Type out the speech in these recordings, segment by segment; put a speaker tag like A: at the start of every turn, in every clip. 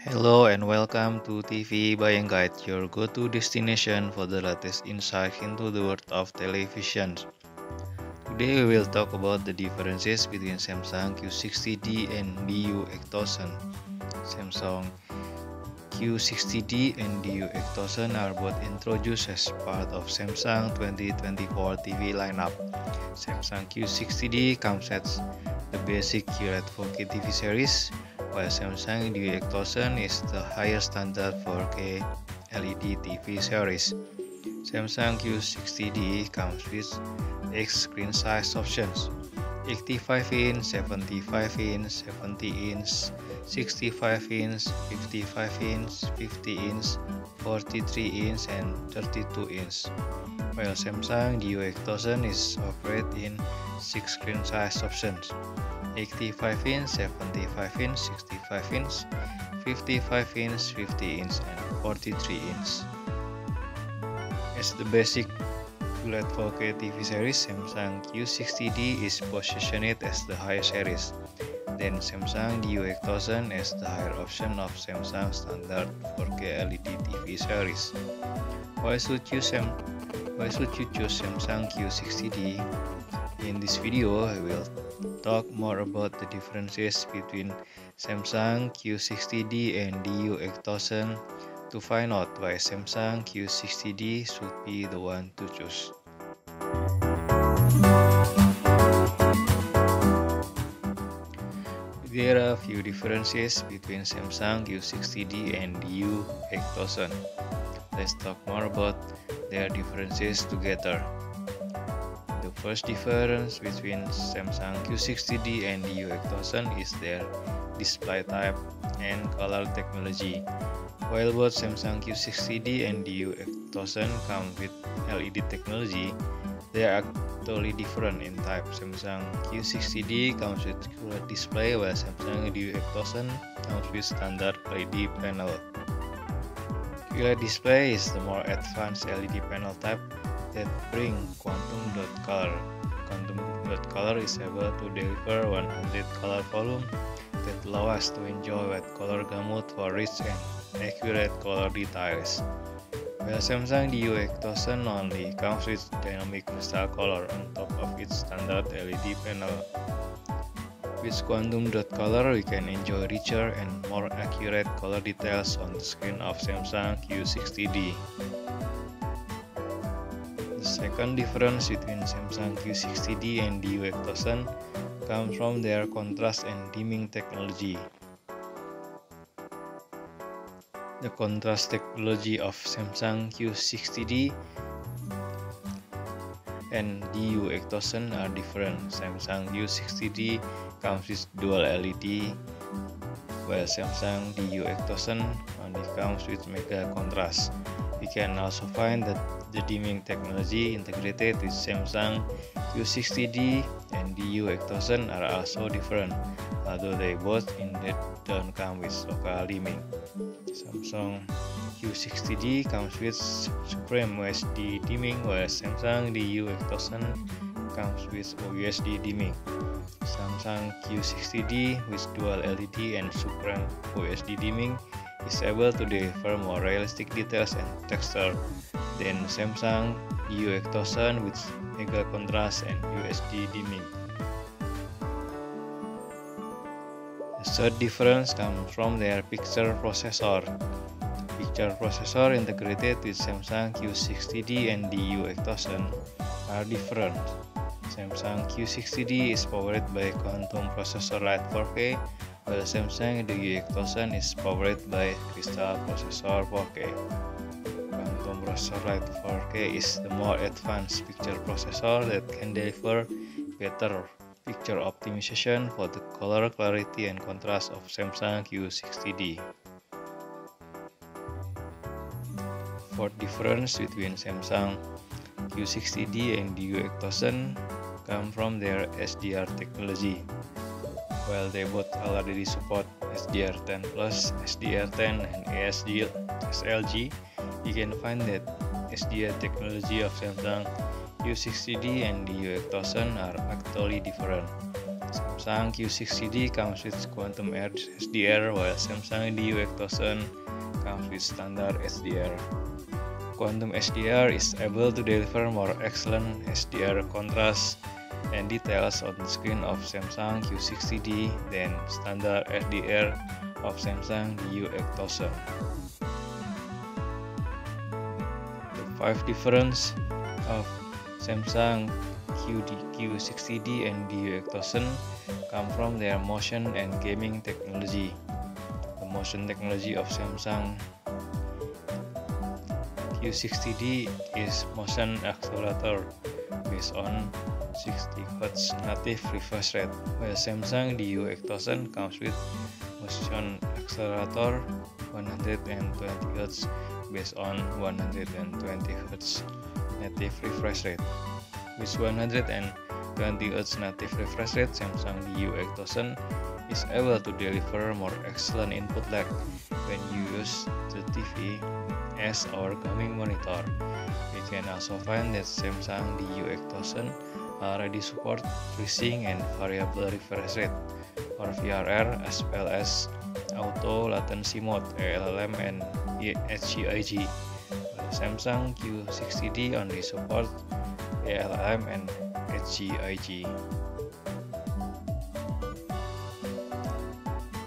A: Hello and welcome to TV Buying Guide, your go-to destination for the latest insight into the world of television. Today we will talk about the differences between Samsung Q60D and DU8000. Samsung Q60D and DU8000 are both introduced as part of Samsung 2024 TV lineup. Samsung Q60D comes as the basic QLED 4K TV series, while Samsung DU8000 is the higher standard 4K LED TV series. Samsung Q60D comes with X screen size options: 85-inch, 75-inch, 70-inch, 65-inch, 55-inch, 50-inch, 43-inch, and 32-inch. While Samsung DU8000 is offered in 6 screen size options: 85-inch, 75-inch, 65-inch, 55-inch, 50-inch, and 43-inch. As the basic QLED 4K TV series, Samsung Q60D is positioned as the higher series. Then Samsung DU8000 as the higher option of Samsung standard 4K LED TV series. Why should you choose Samsung Q60D? In this video, I will talk more about the differences between Samsung Q60D and DU8000 to find out why Samsung Q60D should be the one to choose. There are a few differences between Samsung Q60D and DU8000. Let's talk more about their differences together. The first difference between Samsung Q60D and DU8000 is their display type and color technology. While both Samsung Q60D and DU8000 come with LED technology, they are actually different in type. Samsung Q60D comes with QLED display, while Samsung DU8000 comes with standard LED panel. QLED display is the more advanced LED panel type that bring quantum dot color. Quantum dot color is able to deliver 100 color volume that allow us to enjoy wide color gamut for rich and accurate color details. While Samsung DU8000 only comes with dynamic crystal color on top of its standard LED panel. With quantum dot color, we can enjoy richer and more accurate color details on the screen of Samsung Q60D. The second difference between Samsung Q60D and DU8000 comes from their contrast and dimming technology. The contrast technology of Samsung Q60D and DU8000 are different. Samsung Q60D comes with dual LED, while Samsung DU8000 only comes with mega contrast. We can also find that the dimming technology integrated with Samsung Q60D and DU8000 are also different, although they both indeed don't come with local dimming. Samsung Q60D comes with Supreme USD dimming, while Samsung DU8000 comes with USD dimming. Samsung Q60D with dual LED and Supreme USD dimming is able to deliver more realistic details and texture than Samsung DU8000 with mega contrast and USD dimming. The third difference comes from their picture processor. Picture processor integrated with Samsung Q60D and DU8000 are different. Samsung Q60D is powered by Quantum Processor Lite 4K, while Samsung DU8000 is powered by Crystal Processor 4K. Quantum Processor Lite 4K is the more advanced picture processor that can deliver better picture optimization for the color clarity and contrast of Samsung Q60D. Fourth difference between Samsung Q60D and DU8000 come from their SDR technology. While they both already support SDR10+, SDR10, and SLG, you can find that SDR technology of Samsung Q60D and DU8000 are actually different. Samsung Q60D comes with Quantum Edge HDR, while Samsung DU8000 comes with standard HDR. Quantum HDR is able to deliver more excellent HDR contrast and details on the screen of Samsung Q60D than standard HDR of Samsung DU8000. The 5 difference of Samsung Q60D and DU8000 come from their motion and gaming technology. The motion technology of Samsung Q60D is motion accelerator based on 60 Hz native refresh rate, while Samsung DU8000 comes with motion accelerator 120 Hz based on 120 Hz native refresh rate. With 120 Hz native refresh rate, Samsung DU8000 is able to deliver more excellent input lag when you use the TV as our gaming monitor. We can also find that Samsung DU8000 already support freezing and variable refresh rate or VRR, as well as auto latency mode ALM and HCIG. While Samsung Q60D only support ALM and HCIG.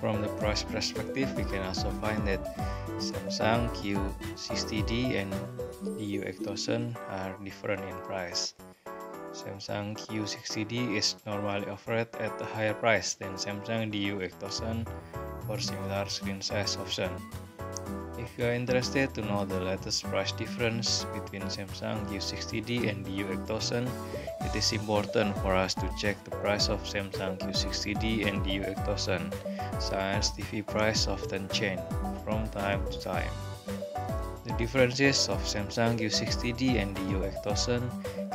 A: From the price perspective, we can also find that Samsung Q60D and DU8000 are different in price. Samsung Q60D is normally offered at a higher price than Samsung DU8000 for similar screen size option. If you are interested to know the latest price difference between Samsung Q60D and DU8000, it is important for us to check the price of Samsung Q60D and DU8000, since TV price often change from time to time. The differences of Samsung Q60D and DU8000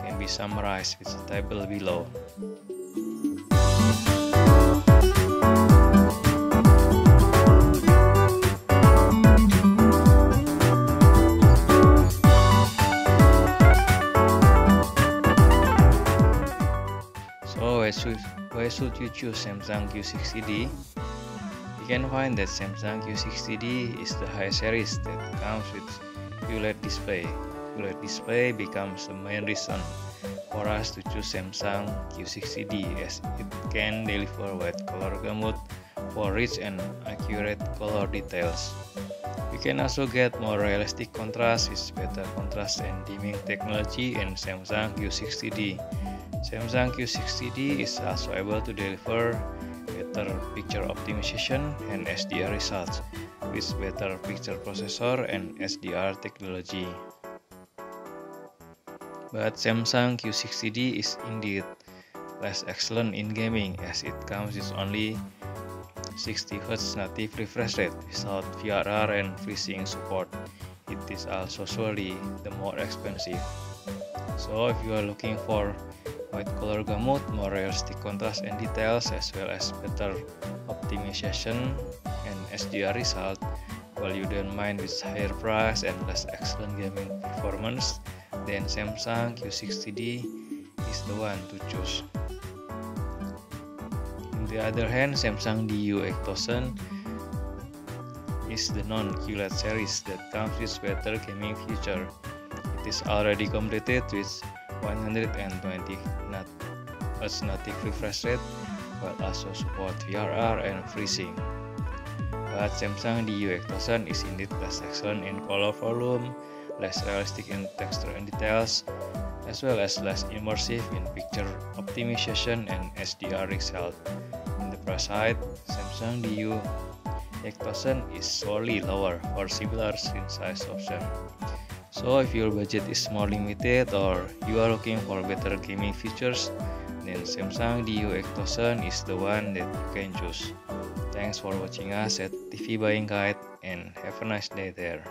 A: can be summarized with the table below. So why should you choose Samsung Q60D? You can find that Samsung Q60D is the high series that comes with QLED display. QLED display becomes the main reason for us to choose Samsung Q60D, as it can deliver wide color gamut for rich and accurate color details. You can also get more realistic contrast with better contrast and dimming technology in Samsung Q60D. Samsung Q60D is also able to deliver better picture optimization and HDR results with better picture processor and HDR technology. But Samsung Q60D is indeed less excellent in gaming, as it comes with only 60 Hz native refresh rate without VRR and freezing support. It is also surely the more expensive. So if you are looking for wide color gamut, more realistic contrast and details, as well as better optimization and HDR result, while you don't mind with higher price and less excellent gaming performance, then Samsung Q60D is the one to choose. On the other hand, Samsung DU8000 is the non-QLED series that comes with better gaming feature. It is already completed with 120 Hz native refresh rate, but also support VRR and freezing. But Samsung DU8000 is indeed less excellent in color volume, less realistic in texture and details, as well as less immersive in picture optimization and HDR result. In the price side, Samsung DU8000 is sorely lower for similar screen size option. So if your budget is more limited or you are looking for better gaming features, then Samsung DU8000 is the one that you can choose. Thanks for watching us at TV Buying Guide, and have a nice day there.